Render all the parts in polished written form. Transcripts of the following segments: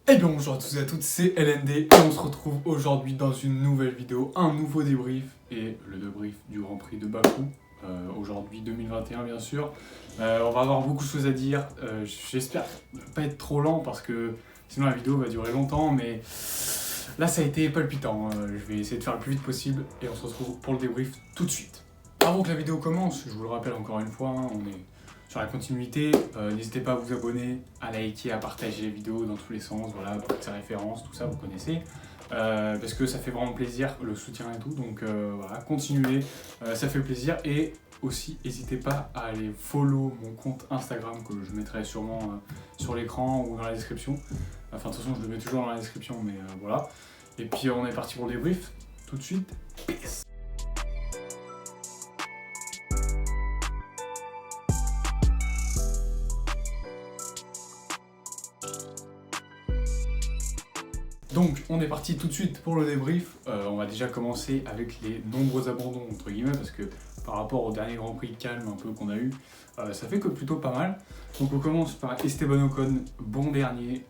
Eh bien bonjour à tous et à toutes, c'est LND et on se retrouve aujourd'hui dans une nouvelle vidéo, un nouveau débrief et le débrief du Grand Prix de Bakou, aujourd'hui 2021 bien sûr. On va avoir beaucoup de choses à dire, j'espère ne pas être trop lent parce que sinon la vidéo va durer longtemps, mais là ça a été palpitant, je vais essayer de faire le plus vite possible et on se retrouve pour le débrief tout de suite. Avant que la vidéo commence, je vous le rappelle encore une fois, on est sur la continuité, n'hésitez pas à vous abonner, à liker, à partager les vidéos dans tous les sens, voilà, toutes ces références, tout ça vous connaissez, parce que ça fait vraiment plaisir, le soutien et tout, donc voilà, continuez, ça fait plaisir, et aussi n'hésitez pas à aller follow mon compte Instagram que je mettrai sûrement sur l'écran ou dans la description, enfin de toute façon je le mets toujours dans la description, mais voilà, et puis on est parti pour le débrief, tout de suite, peace. Donc on est parti tout de suite pour le débrief, on va déjà commencer avec les nombreux abandons entre guillemets parce que par rapport au dernier Grand Prix calme un peu qu'on a eu, ça fait que plutôt pas mal. Donc on commence par Esteban Ocon, bon dernier,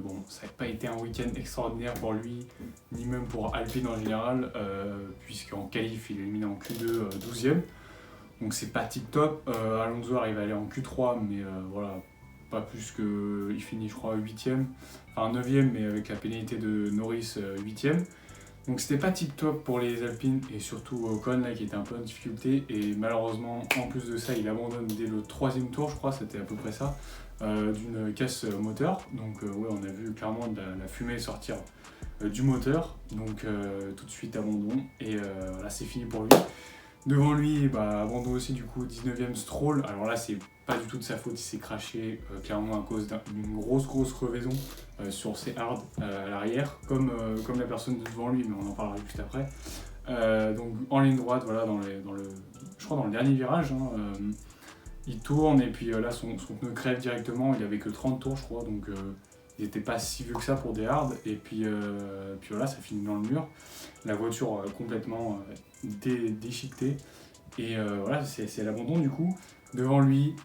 bon ça n'a pas été un week-end extraordinaire pour lui, ni même pour Alpine en général, puisqu'en qualif il est éliminé en Q2 12ème, donc c'est pas tip top, Alonso arrive à aller en Q3 mais voilà, pas plus que, il finit je crois 8ème, enfin 9ème mais avec la pénalité de Norris 8ème. Donc c'était pas tip top pour les Alpines et surtout Ocon là qui était un peu en difficulté et malheureusement en plus de ça il abandonne dès le 3ème tour je crois, c'était à peu près ça, d'une casse moteur. Donc ouais on a vu clairement de la fumée sortir du moteur, donc tout de suite abandon et voilà c'est fini pour lui. Devant lui, abandon aussi du coup 19ème Stroll, alors là c'est pas du tout de sa faute, il s'est craché clairement à cause d'une grosse crevaison sur ses hards à l'arrière, comme la personne devant lui, mais on en parlera juste après. Donc en ligne droite, voilà, je crois dans le dernier virage, il tourne et puis là son pneu crève directement, il avait que 30 tours je crois, donc il n'était pas si vieux que ça pour des hards, et puis voilà, ça finit dans le mur, la voiture complètement déchiquetée, et voilà, c'est l'abandon du coup. Devant lui,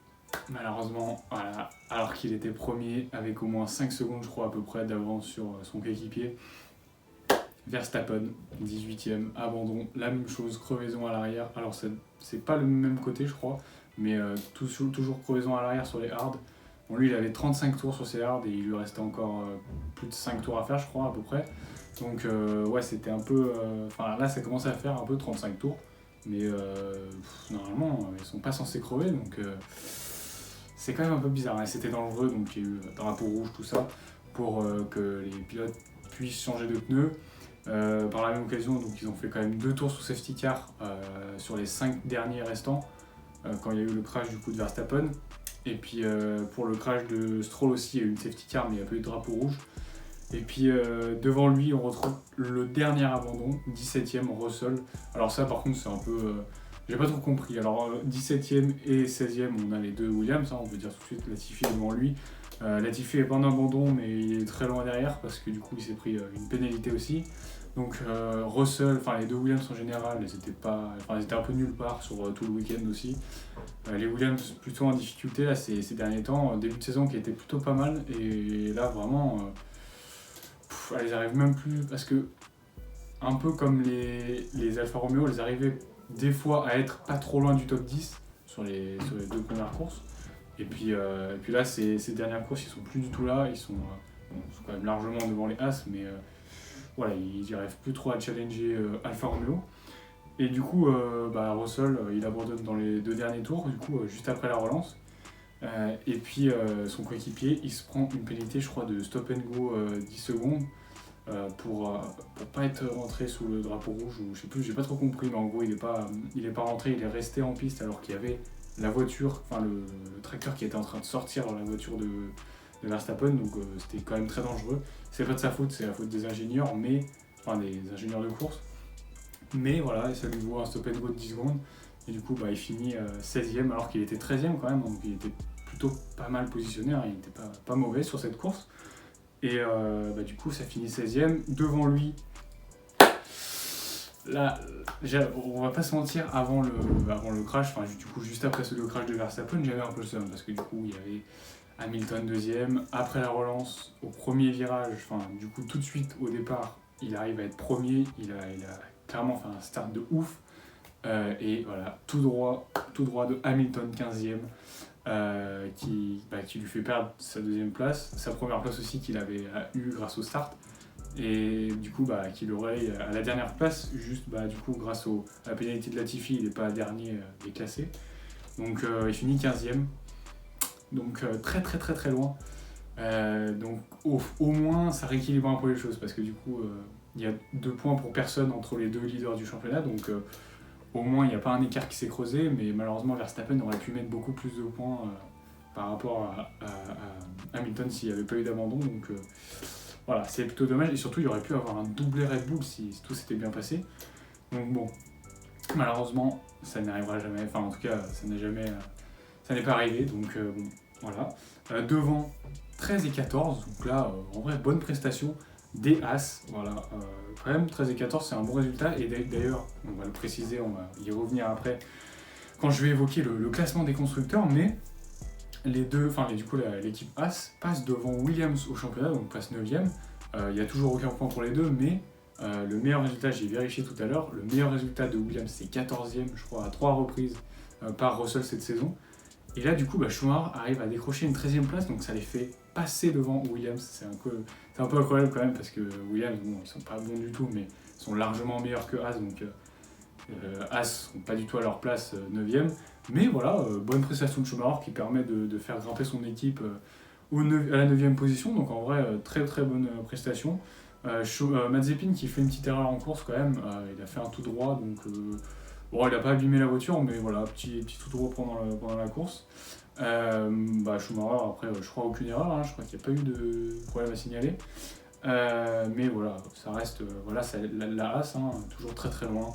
malheureusement, voilà, alors qu'il était premier, avec au moins 5 secondes je crois à peu près d'avance sur son coéquipier, Verstappen, 18ème, abandon, la même chose, crevaison à l'arrière, alors c'est pas le même côté je crois, mais toujours crevaison à l'arrière sur les hards. Bon, lui il avait 35 tours sur ses hards et il lui restait encore plus de 5 tours à faire je crois à peu près. Donc ouais c'était un peu, enfin là ça commençait à faire un peu 35 tours, mais normalement ils sont pas censés crever, donc c'est quand même un peu bizarre, et c'était dangereux, donc il y a eu drapeau rouge tout ça pour que les pilotes puissent changer de pneus. Par la même occasion, donc ils ont fait quand même 2 tours sous safety car sur les 5 derniers restants, quand il y a eu le crash du coup de Verstappen. Et puis pour le crash de Stroll aussi, il y a eu une safety car mais il n'y a pas eu de drapeau rouge. Et puis devant lui, on retrouve le dernier abandon, 17ème Russell. Alors ça par contre c'est un peu... j'ai pas trop compris. Alors 17ème et 16ème, on a les deux Williams, on peut dire tout de suite Latifi devant lui. Latifi est pas en abandon mais il est très loin derrière parce que du coup il s'est pris une pénalité aussi. Donc Russell, enfin les deux Williams en général, ils étaient un peu nulle part sur tout le week-end aussi. Les Williams plutôt en difficulté là ces derniers temps, début de saison qui était plutôt pas mal, et là vraiment elles arrivent même plus, parce que un peu comme les Alfa Romeo, elles arrivaient des fois à être pas trop loin du top 10 sur les 2 premières courses. Et puis là, ces dernières courses, ils sont plus du tout là. Ils sont quand même largement devant les As, mais voilà, ils n'arrivent plus trop à challenger Alfa Romeo. Et du coup, Russell, il abandonne dans les 2 derniers tours, du coup, juste après la relance. Et puis son coéquipier, il se prend une pénalité, je crois, de stop and go 10 secondes. Pour pas être rentré sous le drapeau rouge, ou je sais plus, j'ai pas trop compris, mais en gros il est pas rentré, il est resté en piste alors qu'il y avait la voiture, enfin le tracteur qui était en train de sortir dans la voiture de Verstappen, donc c'était quand même très dangereux. C'est pas de sa faute, c'est la faute des ingénieurs, enfin des ingénieurs de course, mais voilà, et ça lui vaut un stop and go de 10 secondes, et du coup il finit 16ème alors qu'il était 13ème quand même, donc il était plutôt pas mal positionné, il était pas mauvais sur cette course. Et du coup ça finit 16ème, devant lui, là, on va pas se mentir, avant le crash, enfin du coup juste après le crash de Verstappen, j'avais un peu le seum, parce que du coup il y avait Hamilton deuxième. Après la relance, au premier virage, enfin du coup tout de suite au départ, il arrive à être premier. Il a clairement fait un start de ouf. Et voilà, tout droit de Hamilton 15e. Qui lui fait perdre sa deuxième place, sa première place aussi qu'il avait eu grâce au start, et du coup qui le relaye à la dernière place, juste du coup grâce à la pénalité de Latifi, il n'est pas dernier déclassé, donc il finit 15e, donc très très très très loin, donc au moins ça rééquilibre un peu les choses, parce que du coup il y a 2 points pour personne entre les 2 leaders du championnat, donc au moins, il n'y a pas un écart qui s'est creusé, mais malheureusement, Verstappen aurait pu mettre beaucoup plus de points par rapport à Hamilton s'il n'y avait pas eu d'abandon. Donc voilà, c'est plutôt dommage. Et surtout, il aurait pu avoir un doublé Red Bull si tout s'était bien passé. Donc bon, malheureusement, ça n'arrivera jamais. Enfin, en tout cas, ça n'est pas arrivé. Donc bon, voilà. Devant 13 et 14, donc là, en vrai, bonne prestation des As, voilà, quand même 13 et 14 c'est un bon résultat, et d'ailleurs on va le préciser, on va y revenir après quand je vais évoquer le classement des constructeurs, mais du coup l'équipe As passe devant Williams au championnat, donc passe 9ème, il n'y a toujours aucun point pour les deux, mais le meilleur résultat, j'ai vérifié tout à l'heure, le meilleur résultat de Williams c'est 14ème, je crois à 3 reprises par Russell cette saison. Et là, du coup, Schumacher arrive à décrocher une 13e place, donc ça les fait passer devant Williams. C'est un peu incroyable quand même, parce que Williams, bon, ils sont pas bons du tout, mais ils sont largement meilleurs que Haas, donc Haas sont pas du tout à leur place 9e. Mais voilà, bonne prestation de Schumacher qui permet de faire grimper son équipe à la 9e position, donc en vrai, très très bonne prestation. Mazepin qui fait une petite erreur en course quand même, il a fait un tout droit, donc bon, il n'a pas abîmé la voiture, mais voilà, petit tout droit pendant la course. Schumacher, après, je crois aucune erreur, hein, je crois qu'il n'y a pas eu de problème à signaler. Mais voilà, ça reste la Haas, hein, toujours très très loin.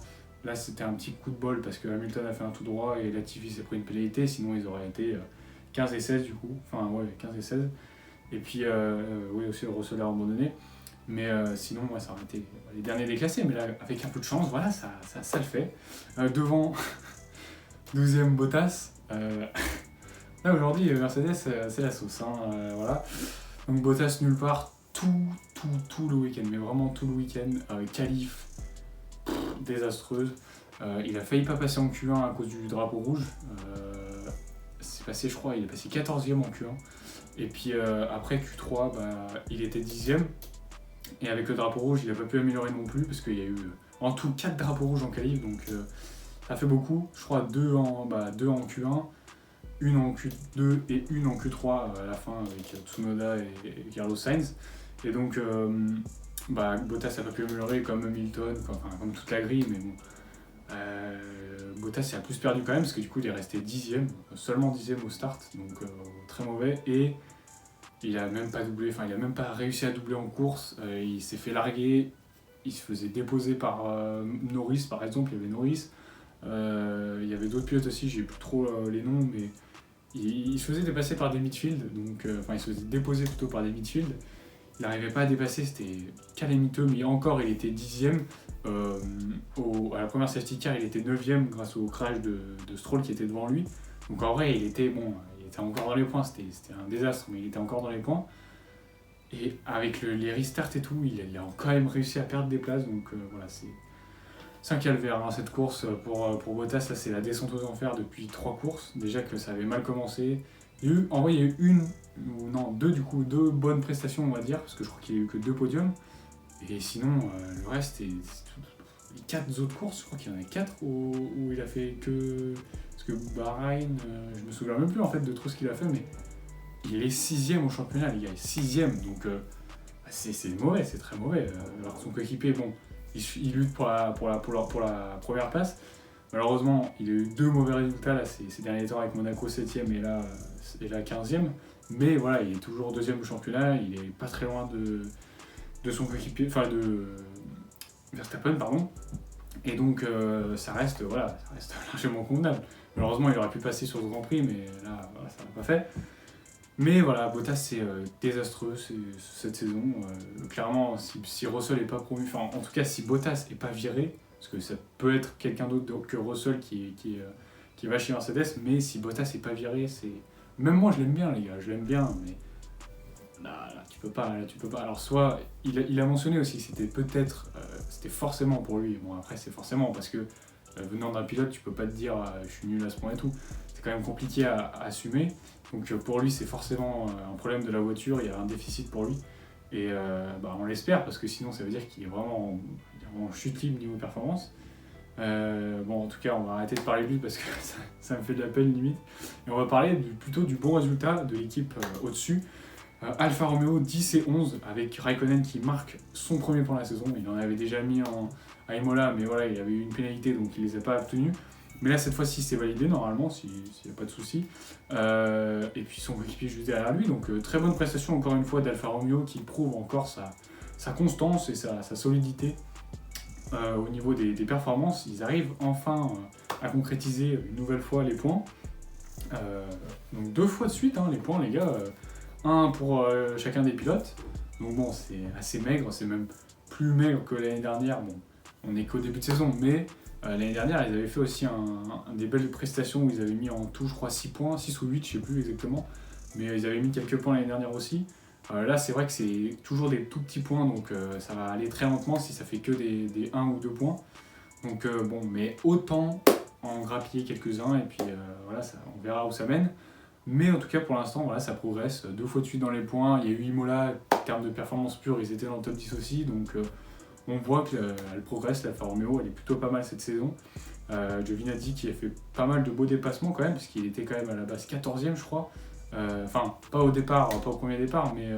Là, c'était un petit coup de bol parce que Hamilton a fait un tout droit et Latifi s'est pris une pénalité, sinon ils auraient été 15 et 16 du coup. Enfin, ouais, 15 et 16. Et puis, oui, aussi le Russell a abandonné. Mais sinon, ça aurait été les derniers déclassés. Mais là, avec un peu de chance, voilà, ça le fait. Devant 12e Bottas. Là, aujourd'hui, Mercedes, c'est la sauce. Hein, voilà. Donc Bottas nulle part tout le week-end. Mais vraiment tout le week-end. Qualif désastreuse. Il a failli pas passer en Q1 à cause du drapeau rouge. C'est passé, je crois, il est passé 14e en Q1. Et puis après Q3, il était 10e. Et avec le drapeau rouge, il n'a pas pu améliorer non plus, parce qu'il y a eu en tout 4 drapeaux rouges en qualif, donc ça fait beaucoup. Je crois 2 en Q1, une en Q2 et une en Q3 à la fin avec Tsunoda et Carlos Sainz. Et donc Bottas n'a pas pu améliorer comme Hamilton, comme toute la grille, mais bon. Bottas a plus perdu quand même, parce que du coup il est resté 10e, seulement 10e au start, donc très mauvais. Et il a même pas doublé, il a même pas réussi à doubler en course, il s'est fait larguer, il se faisait déposer par Norris par exemple, il y avait Norris, il y avait d'autres pilotes aussi, j'ai plus trop les noms, mais il se faisait dépasser par des midfield, donc il se faisait déposer plutôt par des midfield, il n'arrivait pas à dépasser, c'était calamiteux, mais encore il était 10ème, à la première safety car il était 9ème grâce au crash de Stroll qui était devant lui, donc en vrai il était encore dans les points, c'était un désastre, mais il était encore dans les points. Et avec les restarts et tout, il a quand même réussi à perdre des places, donc voilà, c'est un calvaire hein, cette course pour Bottas. Là, c'est la descente aux enfers depuis 3 courses. Déjà que ça avait mal commencé. Il y a eu deux bonnes prestations, on va dire, parce que je crois qu'il n'y a eu que 2 podiums. Et sinon, le reste, les 4 autres courses, je crois qu'il y en a 4 où il a fait que. Parce que Bahreïn, je me souviens même plus en fait de tout ce qu'il a fait, mais il est 6ème au championnat, les gars, 6ème, donc c'est mauvais, c'est très mauvais. Alors que son coéquipier, bon, il lutte pour la première place. Malheureusement, il a eu 2 mauvais résultats là, ces derniers temps avec Monaco 7ème et là 15ème. Mais voilà, il est toujours 2ème au championnat, il est pas très loin de son coéquipier, de Verstappen, pardon. Et donc ça reste largement convenable. Malheureusement, il aurait pu passer sur le Grand Prix, mais là, ça l'a pas fait. Mais voilà, Bottas, c'est désastreux cette saison. Clairement, si Russell n'est pas promu, en tout cas, si Bottas n'est pas viré, parce que ça peut être quelqu'un d'autre que Russell qui va chez Mercedes, mais si Bottas n'est pas viré, Même moi, je l'aime bien, les gars, je l'aime bien, mais là, tu peux pas, là, tu peux pas. Alors, soit, il a mentionné aussi que c'était peut-être, c'était forcément pour lui. Bon, après, c'est forcément, parce que venant d'un pilote, tu peux pas te dire, je suis nul à ce point et tout. C'est quand même compliqué à assumer. Donc, pour lui, c'est forcément un problème de la voiture, il y a un déficit pour lui. Et on l'espère, parce que sinon, ça veut dire qu'il est vraiment en chute libre niveau performance. En tout cas, on va arrêter de parler de lui parce que ça me fait de la peine limite. Et on va parler plutôt du bon résultat de l'équipe au-dessus. Alfa Romeo 10 et 11 avec Raikkonen qui marque son premier point de la saison. Il en avait déjà mis à Imola, mais voilà, il y avait eu une pénalité donc il ne les a pas obtenus. Mais là, cette fois-ci, c'est validé normalement, s'il n'y a pas de souci. Et puis son équipier juste derrière lui. Donc très bonne prestation encore une fois d'Alfa Romeo qui prouve encore sa constance et sa solidité. Au niveau des performances, ils arrivent enfin à concrétiser une nouvelle fois les points. Donc 2 fois de suite, les points, les gars. Un pour chacun des pilotes. Donc bon, c'est assez maigre, c'est même plus maigre que l'année dernière. Bon, on n'est qu'au début de saison, mais l'année dernière, ils avaient fait aussi des belles prestations où ils avaient mis en tout, je crois, 6 points, 6 ou 8, je sais plus exactement. Mais ils avaient mis quelques points l'année dernière aussi. Là, c'est vrai que c'est toujours des tout petits points, donc ça va aller très lentement si ça fait que des 1 ou 2 points. Donc mais autant en grappiller quelques-uns, et puis voilà, on verra où ça mène. Mais en tout cas, pour l'instant, voilà, ça progresse 2 fois de suite dans les points. Il y a eu Imola, en termes de performance pure, ils étaient dans le top 10 aussi, donc on voit qu'elle progresse, l'Alfa Romeo, elle est plutôt pas mal cette saison. Giovinazzi qui a fait pas mal de beaux dépassements quand même, puisqu'il était quand même à la base 14e, je crois. Enfin, pas au départ, pas au premier départ, mais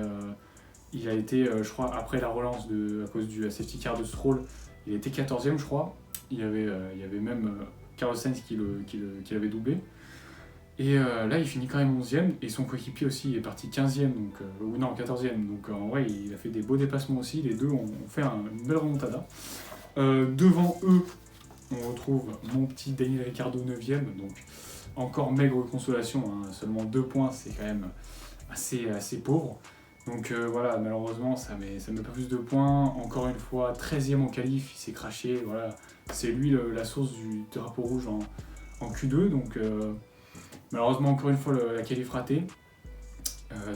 il a été, je crois, après la relance à cause du safety car de Stroll, il était 14e, je crois. Il y avait même Carlos Sainz qui l'avait doublé. Et là, il finit quand même 11e, et son coéquipier aussi est parti 15e, ou non, 14e. Donc en vrai, il a fait des beaux dépassements aussi. Les deux ont fait une belle remontada. Devant eux, on retrouve mon petit Daniel Ricciardo 9e, donc encore maigre consolation, seulement 2 points, c'est quand même assez pauvre. Donc voilà, malheureusement, ça met pas plus de points. Encore une fois, 13e en qualif, il s'est craché. Voilà. C'est lui la source du drapeau rouge en Q2. Donc malheureusement, encore une fois, la qualif ratée.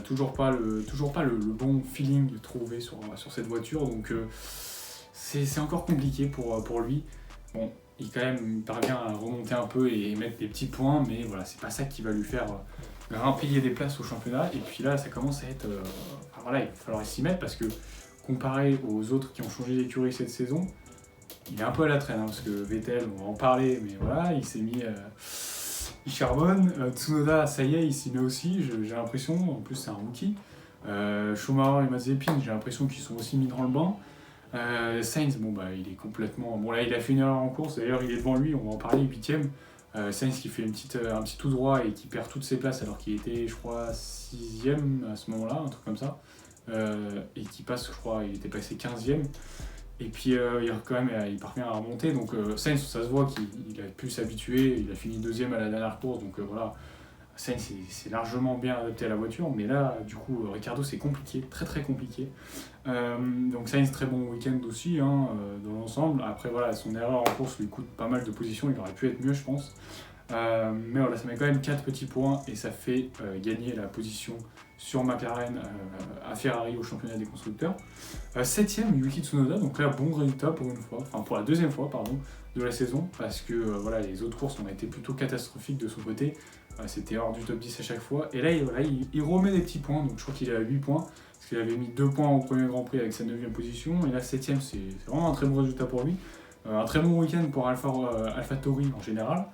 Toujours pas le bon feeling trouvé sur cette voiture. Donc c'est encore compliqué pour lui. Bon, il parvient à remonter un peu et mettre des petits points, mais voilà, c'est pas ça qui va lui faire grimper des places au championnat. Et puis là, ça commence à être... il va falloir s'y mettre parce que comparé aux autres qui ont changé d'écurie cette saison, il est un peu à la traîne, parce que Vettel, on va en parler, mais voilà, il s'est mis... il charbonne. Tsunoda, ça y est, il s'y met aussi, j'ai l'impression. En plus, c'est un rookie. Schumacher et Mazepin, j'ai l'impression qu'ils sont aussi mis dans le banc. Sainz, il est complètement... Bon là, il a fait une erreur en course, d'ailleurs il est devant lui, on va en parler, 8ème. Sainz qui fait un petit tout droit et qui perd toutes ses places alors qu'il était, je crois, 6ème à ce moment-là, un truc comme ça. Et qui passe, je crois, il était passé 15ème. Et puis il parvient à remonter, donc Sainz, ça se voit qu'il a pu s'habituer, il a fini 2ème à la dernière course, donc voilà. Sainz c'est largement bien adapté à la voiture, mais là, du coup, Ricciardo, c'est compliqué, très très compliqué. Donc Sainz, très bon week-end aussi, dans l'ensemble. Après, voilà, son erreur en course lui coûte pas mal de positions, il aurait pu être mieux, je pense. Mais voilà, ça met quand même 4 petits points, et ça fait gagner la position sur McLaren à Ferrari au championnat des constructeurs. 7ème, Yuki Tsunoda, donc là, bon résultat pour une fois, enfin pour la deuxième fois, pardon, de la saison, parce que voilà, les autres courses ont été plutôt catastrophiques de son côté. C'était hors du top 10 à chaque fois. Et là, il remet des petits points. Donc je crois qu'il est à 8 points. Parce qu'il avait mis 2 points au premier Grand Prix avec sa 9ème position. Et là, 7ème, c'est vraiment un très bon résultat pour lui. Un très bon week-end pour AlphaTauri en général.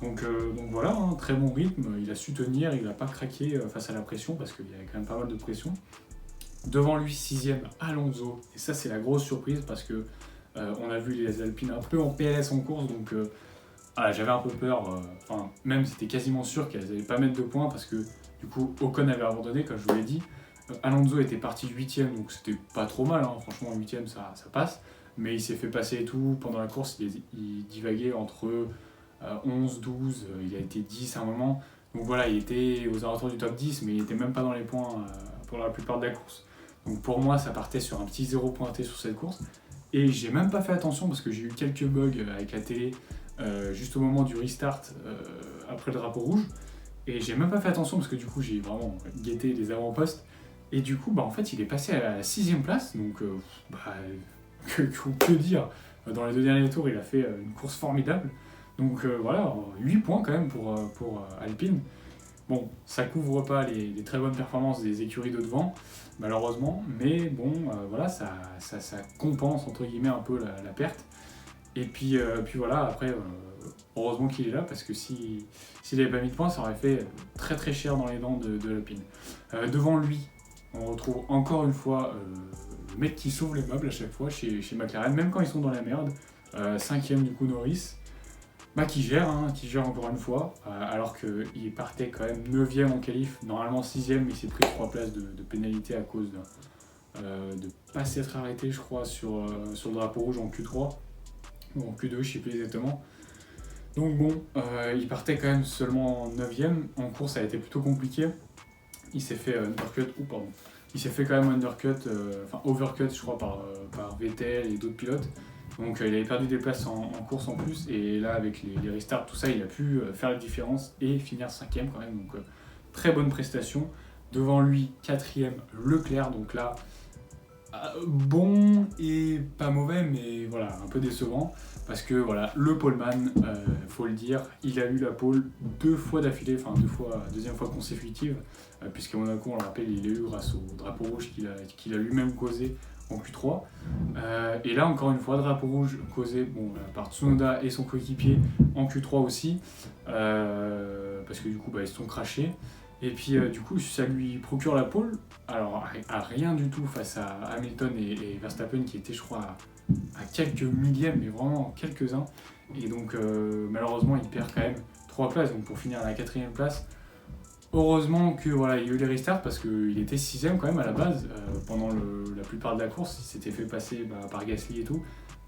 Donc voilà, très bon rythme. Il a su tenir, il n'a pas craqué face à la pression. Parce qu'il y avait quand même pas mal de pression. Devant lui, 6ème, Alonso. Et ça, c'est la grosse surprise parce que on a vu les Alpines un peu en PLS en course. Donc... j'avais un peu peur, même c'était quasiment sûr qu'elles n'allaient pas mettre de points parce que du coup Ocon avait abandonné, comme je vous l'ai dit. Alonso était parti 8ème, donc c'était pas trop mal, franchement 8ème ça passe, mais il s'est fait passer et tout. Pendant la course, il divaguait entre 11, 12, il a été 10 à un moment. Donc voilà, il était aux alentours du top 10, mais il était même pas dans les points pour la plupart de la course. Donc pour moi, ça partait sur un petit 0 pointé sur cette course. Et j'ai même pas fait attention parce que j'ai eu quelques bugs avec la télé. Juste au moment du restart après le drapeau rouge, Et j'ai même pas fait attention parce que du coup j'ai vraiment guetté les avant-postes. Et du coup, en fait, il est passé à la 6ème place. Donc, que dire. Dans les 2 derniers tours, il a fait une course formidable. Donc voilà, 8 points quand même pour Alpine. Bon, ça couvre pas les très bonnes performances des écuries de devant, malheureusement, mais bon, voilà, ça compense entre guillemets un peu la perte. Et puis voilà, après, heureusement qu'il est là, parce que s'il n'avait pas mis de points, ça aurait fait très très cher dans les dents de l'Alpine. Devant lui, on retrouve encore une fois le mec qui sauve les meubles à chaque fois chez McLaren, même quand ils sont dans la merde. 5ème du coup Norris. Qui gère encore une fois, alors qu'il partait quand même 9ème en qualif, normalement 6ème, mais il s'est pris 3 places de pénalité à cause de pas s'être arrêté, je crois, sur le drapeau rouge en Q3, ou en Q2, je sais plus exactement. Donc bon, il partait quand même seulement 9ème, en course ça a été plutôt compliqué, il s'est fait il s'est fait quand même overcut, je crois, par Vettel et d'autres pilotes. Donc il avait perdu des places en course en plus, et là avec les restarts, tout ça, il a pu faire la différence et finir 5ème quand même. Donc très bonne prestation. Devant lui, 4ème, Leclerc, donc là, bon et pas mauvais, mais voilà, un peu décevant. Parce que voilà, le poleman, faut le dire, il a eu la pole 2 fois d'affilée, enfin deuxième fois consécutive, puisqu'à Monaco, on le rappelle, il l'a eu grâce au drapeau rouge qu'il a lui-même causé en Q3. Et là, encore une fois, drapeau rouge causé par Tsunoda et son coéquipier en Q3 aussi, parce que du coup, ils se sont crachés. Et puis, du coup, ça lui procure la pole, alors à rien du tout face à Hamilton et Verstappen, qui étaient, je crois, à quelques millièmes, mais vraiment quelques-uns. Et donc, malheureusement, il perd quand même 3 places, donc pour finir à la 4ème place. Heureusement que voilà, il y a eu les restarts parce qu'il était 6ème quand même à la base. Pendant la plupart de la course, il s'était fait passer par Gasly et tout.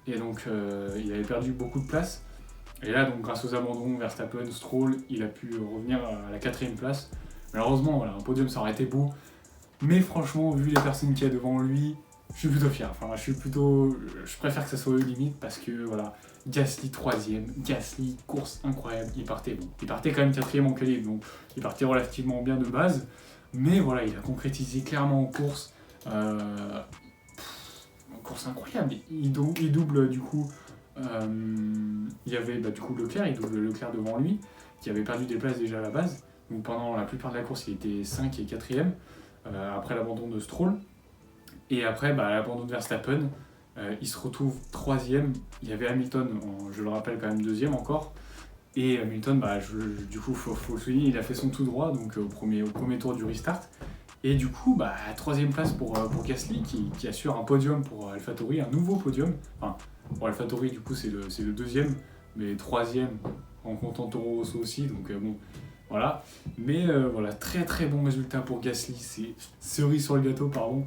Et donc il avait perdu beaucoup de place. Et là, donc grâce aux abandons, Verstappen, Stroll, il a pu revenir à la 4ème place. Malheureusement, voilà, un podium ça aurait été beau. Mais franchement, vu les personnes qu'il y a devant lui, je suis plutôt fier. Enfin, je préfère que ça soit eux limite parce que voilà, Gasly 3ème, Gasly, course incroyable. Il partait quand même 4ème en qualif, donc il partait relativement bien de base. Mais voilà, il a concrétisé clairement en course. Course incroyable. Il double du coup. Il y avait du coup Leclerc, il double Leclerc devant lui, qui avait perdu des places déjà à la base. Donc pendant la plupart de la course, il était 5 et 4ème, après l'abandon de Stroll. Et après, l'abandon de Verstappen, il se retrouve 3ème. Il y avait Hamilton, je le rappelle, quand même 2ème encore. Et Hamilton, du coup, faut le souligner, il a fait son tout droit, donc au premier tour du restart. Et du coup, 3ème place pour Gasly, qui assure un podium pour AlphaTauri, un nouveau podium. Enfin, pour AlphaTauri, du coup, c'est le 2ème, mais 3ème en comptant Toro Rosso aussi, donc bon, voilà. Mais voilà, très très bon résultat pour Gasly, c'est cerise sur le gâteau, pardon.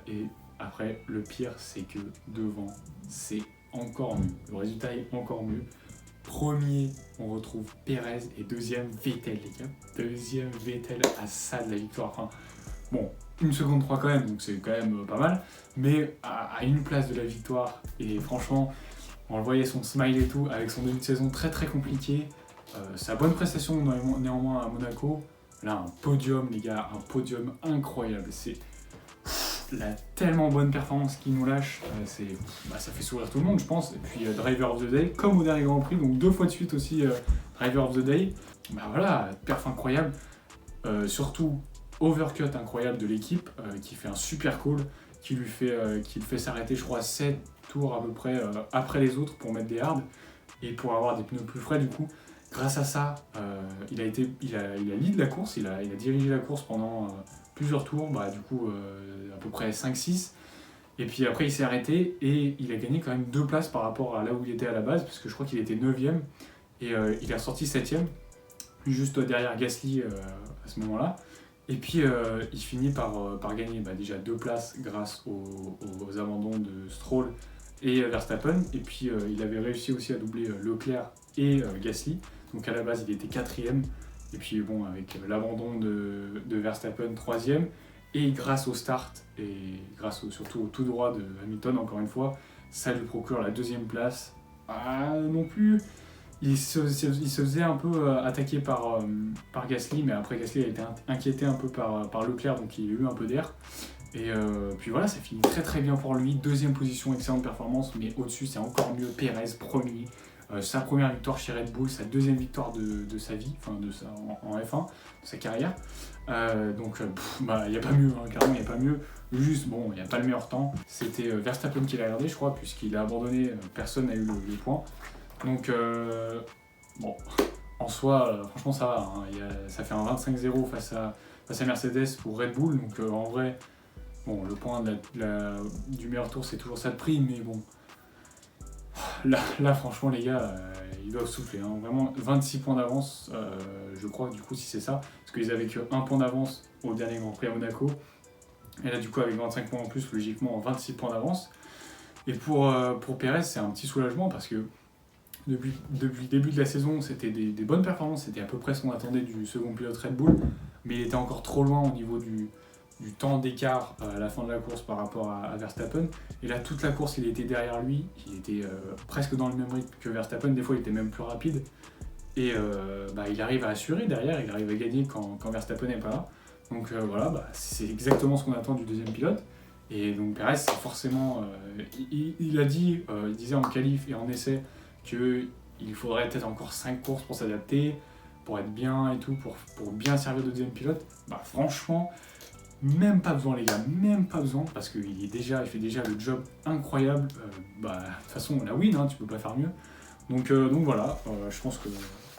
Et après, le pire, c'est que devant, c'est encore mieux. Le résultat est encore mieux. Premier, on retrouve Perez, et 2ème, Vettel, les gars. 2ème, Vettel à ça de la victoire. Enfin, bon, 1 seconde 3 quand même, donc c'est quand même pas mal. Mais à une place de la victoire, et franchement, on le voyait son smile et tout, avec son début de saison très très compliqué. Sa bonne prestation néanmoins à Monaco. Là, un podium, les gars, un podium incroyable. C'est la tellement bonne performance qu'il nous lâche, ça fait sourire tout le monde, je pense. Et puis Driver of the Day, comme au dernier Grand Prix, donc 2 fois de suite aussi Driver of the Day. Voilà, perf incroyable. Surtout overcut incroyable de l'équipe, qui fait un super call, qui le fait s'arrêter, je crois, 7 tours à peu près après les autres pour mettre des hards et pour avoir des pneus plus frais du coup. Grâce à ça, il a lead la course, il a dirigé la course pendant plusieurs tours, du coup à peu près 5-6. Et puis après il s'est arrêté et il a gagné quand même 2 places par rapport à là où il était à la base, parce que je crois qu'il était 9ème et il est ressorti 7ème, juste derrière Gasly à ce moment-là. Et puis il finit par gagner déjà 2 places grâce aux abandons de Stroll et Verstappen. Et puis il avait réussi aussi à doubler Leclerc et Gasly. Donc à la base il était 4ème. Et puis bon, avec l'abandon de Verstappen 3ème. Et grâce au start et surtout au tout droit de Hamilton, encore une fois, ça lui procure la 2ème place. Non plus il se faisait un peu attaquer par Gasly, mais après Gasly a été inquiété un peu par Leclerc, donc il a eu un peu d'air. Et puis voilà, ça finit très très bien pour lui. Deuxième position, excellente performance, mais au-dessus c'est encore mieux. Pérez, premier. Sa première victoire chez Red Bull, sa deuxième victoire de sa vie, enfin en F1, de sa carrière. Donc il n'y a pas mieux, hein, carrément il n'y a pas mieux. Juste, bon, il n'y a pas le meilleur temps. C'était Verstappen qui l'a gardé, je crois, puisqu'il a abandonné, personne n'a eu les points. Donc, bon, en soi, franchement, ça va. Hein. Ça fait un 25-0 face à Mercedes pour Red Bull. Donc, en vrai, bon, le point du meilleur tour, c'est toujours ça de prix. Mais bon, là franchement, les gars, ils doivent souffler. Hein. Vraiment, 26 points d'avance, je crois, du coup, si c'est ça. Parce qu'ils avaient que 1 point d'avance au dernier Grand Prix à Monaco. Et là, du coup, avec 25 points en plus, logiquement, 26 points d'avance. Et pour Pérez, c'est un petit soulagement parce que depuis le début de la saison, c'était des bonnes performances. C'était à peu près ce qu'on attendait du second pilote Red Bull. Mais il était encore trop loin au niveau du temps d'écart à la fin de la course par rapport à Verstappen. Et là, toute la course, il était derrière lui. Il était presque dans le même rythme que Verstappen. Des fois, il était même plus rapide. Et il arrive à assurer derrière. Il arrive à gagner quand Verstappen n'est pas là. Donc voilà, c'est exactement ce qu'on attend du deuxième pilote. Et donc Pérez, c'est forcément... il a dit, il disait en qualif et en essai qu'il faudrait peut-être encore 5 courses pour s'adapter, pour être bien et tout, pour bien servir de deuxième pilote. Franchement, même pas besoin les gars, même pas besoin, parce qu'il fait déjà le job incroyable. De toute façon, la win, hein, tu peux pas faire mieux. Donc voilà, je pense que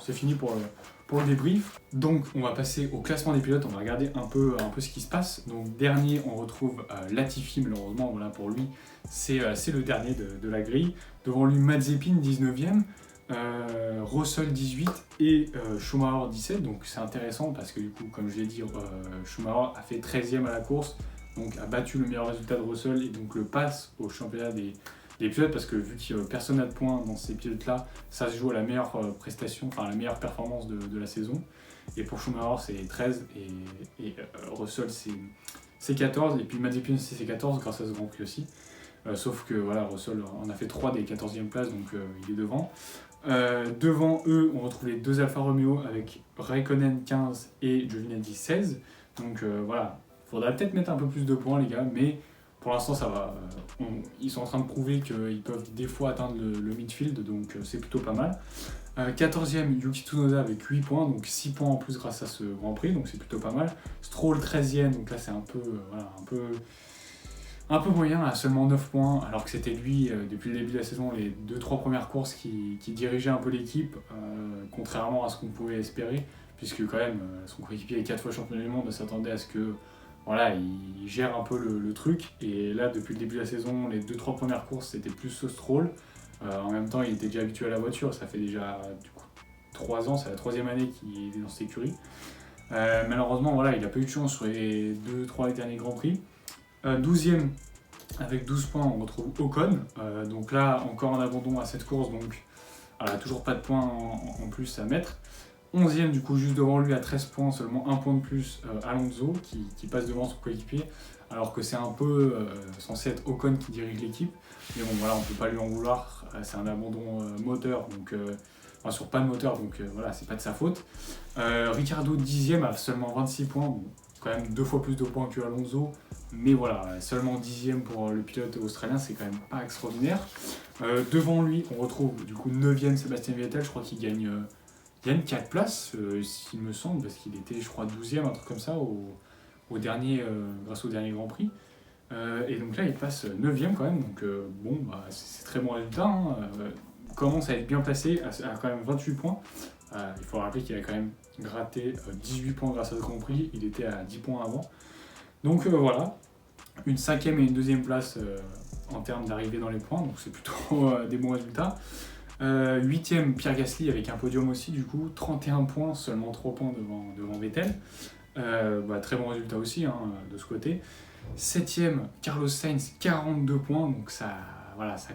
c'est fini pour le débrief. Donc on va passer au classement des pilotes, on va regarder un peu ce qui se passe. Donc dernier, on retrouve Latifi, malheureusement, voilà, pour lui, c'est le dernier de la grille. Devant lui, Mazepin, 19e, Russell, 18 et Schumacher, 17. Donc c'est intéressant parce que du coup, comme je l'ai dit, Schumacher a fait 13e à la course, donc a battu le meilleur résultat de Russell et donc le passe au championnat des pilotes, parce que vu que personne n'a de points dans ces pilotes-là, ça se joue à la meilleure prestation, enfin la meilleure performance de la saison. Et pour Schumacher, c'est 13 et Russell, c'est 14. Et puis Mazepin, c'est 14 grâce à ce Grand Prix aussi. Sauf que voilà, Russell en a fait 3 des 14e places, donc il est devant. Devant eux, on retrouve les deux Alfa Romeo avec Raikkonen 15 et Giovinazzi 16. Donc voilà, il faudrait peut-être mettre un peu plus de points les gars, mais pour l'instant ça va. Ils sont en train de prouver qu'ils peuvent des fois atteindre le midfield, donc c'est plutôt pas mal. 14e, Yuki Tsunoda avec 8 points, donc 6 points en plus grâce à ce Grand Prix, donc c'est plutôt pas mal. Stroll 13e, donc là c'est un peu moyen, à seulement 9 points, alors que c'était lui, depuis le début de la saison, les 2-3 premières courses qui dirigeait un peu l'équipe, contrairement à ce qu'on pouvait espérer, puisque quand même, son coéquipier est 4 fois champion du monde, s'attendait à ce que voilà, il gère un peu le truc, et là, depuis le début de la saison, les 2-3 premières courses, c'était plus ce Stroll. En même temps, il était déjà habitué à la voiture, ça fait déjà du coup, 3 ans, c'est la 3e année qu'il est dans cette écurie. Malheureusement, voilà, il n'a pas eu de chance sur les 2-3 derniers Grands Prix. 12e avec 12 points, on retrouve Ocon. Donc là, encore en abandon à cette course, donc voilà, toujours pas de points en plus à mettre. 11e, du coup, juste devant lui à 13 points, seulement 1 point de plus, Alonso qui passe devant son coéquipier, alors que c'est un peu censé être Ocon qui dirige l'équipe. Mais bon, voilà, on peut pas lui en vouloir, c'est un abandon moteur, donc sur pas de moteur, donc voilà, c'est pas de sa faute. Ricciardo 10e à seulement 26 points, bon, quand même 2 fois plus de points que Alonso, mais voilà, seulement 10e pour le pilote australien, c'est quand même pas extraordinaire. Devant lui, on retrouve du coup 9e Sébastien Vettel, je crois qu'il gagne 4 places, s'il me semble, parce qu'il était, je crois, 12e, un truc comme ça, grâce au dernier Grand Prix. Et donc là, il passe 9e quand même, donc c'est très bon résultat. Hein. Commence à être bien placé, à quand même 28 points. Il faut rappeler qu'il a quand même gratté 18 points grâce à ce Grand Prix, il était à 10 points avant. Donc voilà, une 5e et une 2e place en termes d'arrivée dans les points, donc c'est plutôt des bons résultats. 8e, Pierre Gasly avec un podium aussi, du coup, 31 points, seulement 3 points devant Vettel. Très bon résultat aussi hein, de ce côté. 7e, Carlos Sainz, 42 points, donc ça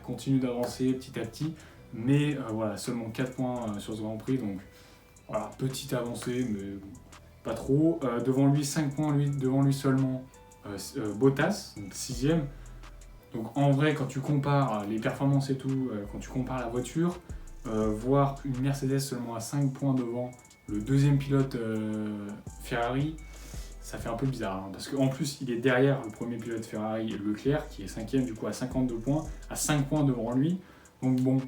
continue d'avancer petit à petit, mais seulement 4 points sur ce Grand Prix, donc voilà, petite avancée, mais pas trop. Devant lui, 5 points, devant lui seulement Bottas, donc 6e. Donc en vrai, quand tu compares les performances et tout, quand tu compares la voiture, voir une Mercedes seulement à 5 points devant le deuxième pilote Ferrari, ça fait un peu bizarre, hein, parce qu'en plus il est derrière le premier pilote Ferrari, Leclerc, qui est 5ème du coup à 52 points, à 5 points devant lui. Donc bon,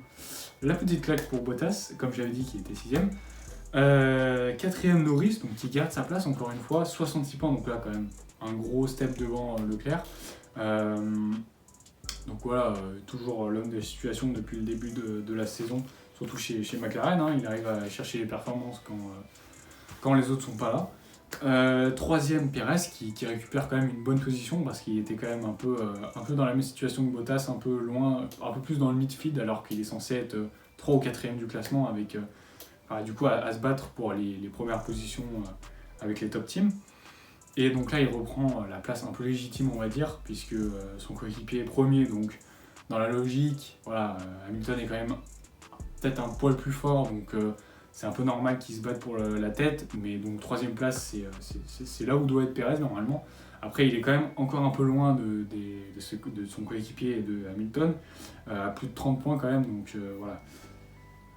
la petite claque pour Bottas, comme j'avais dit, qui était 6ème. 4ème Norris, donc qui garde sa place encore une fois, 66 points, donc là quand même un gros step devant Leclerc. Donc voilà, toujours l'homme de la situation depuis le début de la saison, surtout chez McLaren, hein, il arrive à chercher les performances quand les autres sont pas là. 3ème Perez qui récupère quand même une bonne position parce qu'il était quand même un peu dans la même situation que Bottas, un peu loin, un peu plus dans le midfield alors qu'il est censé être 3 ou 4ème du classement avec du coup à se battre pour les premières positions avec les top teams. Et donc là il reprend la place un peu légitime on va dire puisque son coéquipier est premier, donc dans la logique, voilà, Hamilton est quand même peut-être un poil plus fort, donc c'est un peu normal qu'il se batte pour la tête, mais donc 3ème place, c'est là où doit être Perez normalement. Après, il est quand même encore un peu loin de son coéquipier et de Hamilton, à plus de 30 points quand même, donc voilà.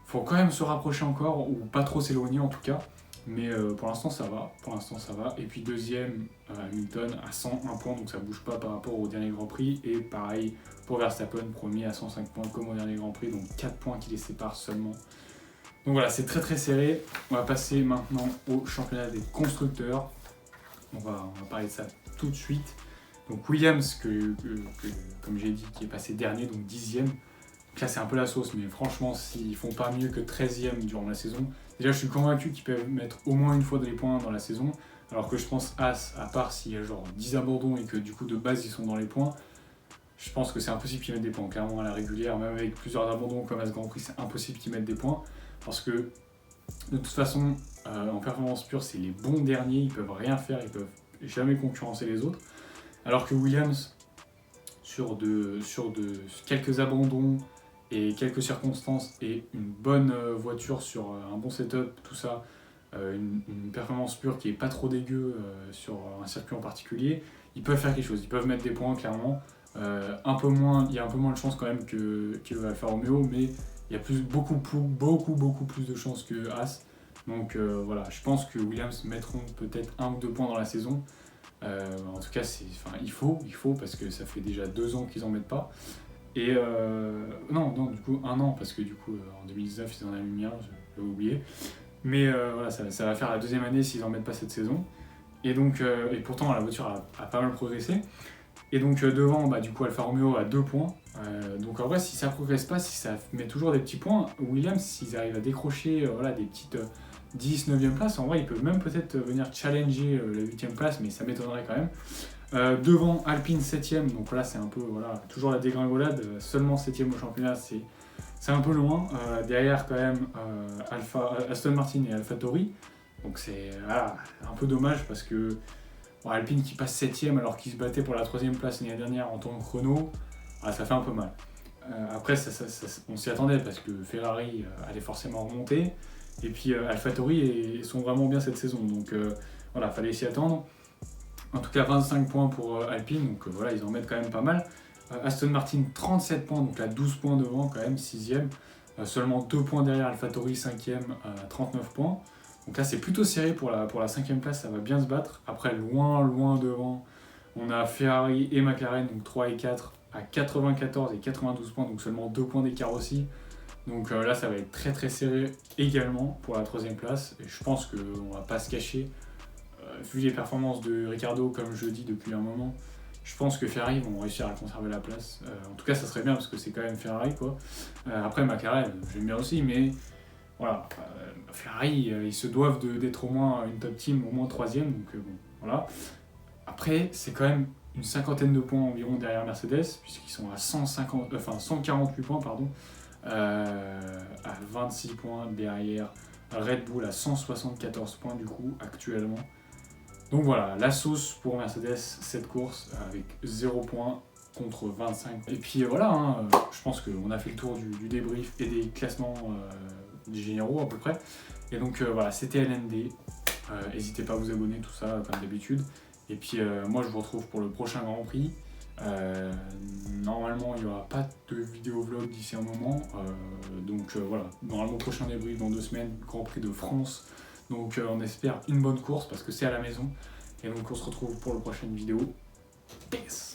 Faut quand même se rapprocher encore, ou pas trop s'éloigner en tout cas, mais pour l'instant ça va, Et puis 2ème, Hamilton à 101 points, donc ça bouge pas par rapport au dernier Grand Prix, et pareil pour Verstappen, premier à 105 points comme au dernier Grand Prix, donc 4 points qui les séparent seulement. Donc voilà, c'est très très serré. On va passer maintenant au championnat des constructeurs. On va parler de ça tout de suite. Donc Williams, comme j'ai dit, qui est passé dernier, donc 10ème. Donc là c'est un peu la sauce, mais franchement, s'ils font pas mieux que 13ème durant la saison, déjà je suis convaincu qu'ils peuvent mettre au moins une fois des points dans la saison, alors que je pense As, à part s'il y a genre 10 abandons et que du coup de base ils sont dans les points, je pense que c'est impossible qu'ils mettent des points. Clairement à la régulière, même avec plusieurs abandons comme à ce Grand Prix, c'est impossible qu'ils mettent des points. Parce que de toute façon, en performance pure, c'est les bons derniers, ils peuvent rien faire, ils peuvent jamais concurrencer les autres. Alors que Williams, sur quelques abandons et quelques circonstances et une bonne voiture sur un bon setup, tout ça, une performance pure qui est pas trop dégueu sur un circuit en particulier, ils peuvent faire quelque chose, ils peuvent mettre des points clairement. Il y a un peu moins de chance quand même que Alfa Romeo, mais il y a beaucoup plus de chances que As. Donc voilà, je pense que Williams mettront peut-être 1 ou 2 points dans la saison. En tout cas, il faut parce que ça fait déjà 2 ans qu'ils n'en mettent pas. Et non, du coup 1 an, parce que du coup en 2019 ils en avaient mis un, j'avais oublié. Mais voilà, ça va faire la 2e année s'ils n'en mettent pas cette saison. Et donc, et pourtant la voiture a pas mal progressé. Et donc devant, du coup Alfa Romeo à 2 points. Donc en vrai, si ça progresse pas, si ça met toujours des petits points, Williams, s'ils arrivent à décrocher des petites 10, 9e place, en vrai, ils peuvent même peut-être venir challenger la 8e place, mais ça m'étonnerait quand même. Devant Alpine 7ème, donc là c'est un peu toujours la dégringolade, seulement 7ème au championnat, c'est un peu loin. Derrière quand même Aston Martin et AlphaTauri, donc c'est un peu dommage parce que Alpine qui passe 7ème alors qu'il se battait pour la 3ème place l'année dernière en tant que chrono, ça fait un peu mal. Après, on s'y attendait parce que Ferrari allait forcément remonter. Et puis AlphaTauri sont vraiment bien cette saison. Donc voilà, fallait s'y attendre. En tout cas, 25 points pour Alpine. Donc voilà, ils en mettent quand même pas mal. Aston Martin, 37 points. Donc là, 12 points devant quand même, 6ème. Seulement 2 points derrière AlphaTauri, 5ème, 39 points. Donc là, c'est plutôt serré pour la 5ème place, ça va bien se battre. Après, loin devant, on a Ferrari et McLaren, donc 3 et 4, à 94 et 92 points, donc seulement 2 points d'écart aussi. Donc là, ça va être très très serré également pour la 3ème place. Et je pense qu'on ne va pas se cacher. Vu les performances de Ricciardo, comme je dis depuis un moment, je pense que Ferrari vont réussir à conserver la place. En tout cas, ça serait bien parce que c'est quand même Ferrari, quoi. Après, McLaren, j'aime bien aussi, mais voilà, Ferrari, ils se doivent d'être au moins une top team, au moins 3ème, donc bon, voilà. Après, c'est quand même une 50aine de points environ derrière Mercedes, puisqu'ils sont à 148 points, à 26 points derrière Red Bull à 174 points du coup actuellement. Donc voilà, la sauce pour Mercedes, cette course avec 0 points contre 25. Et puis voilà, je pense qu'on a fait le tour du débrief et des classements des généraux à peu près. Et donc voilà, c'était LND. N'hésitez pas à vous abonner, tout ça, comme d'habitude. Et puis moi, je vous retrouve pour le prochain Grand Prix. Normalement, il n'y aura pas de vidéo vlog d'ici un moment. Donc voilà, normalement, prochain débrief dans 2 semaines, Grand Prix de France. Donc on espère une bonne course parce que c'est à la maison. Et donc on se retrouve pour la prochaine vidéo. Peace!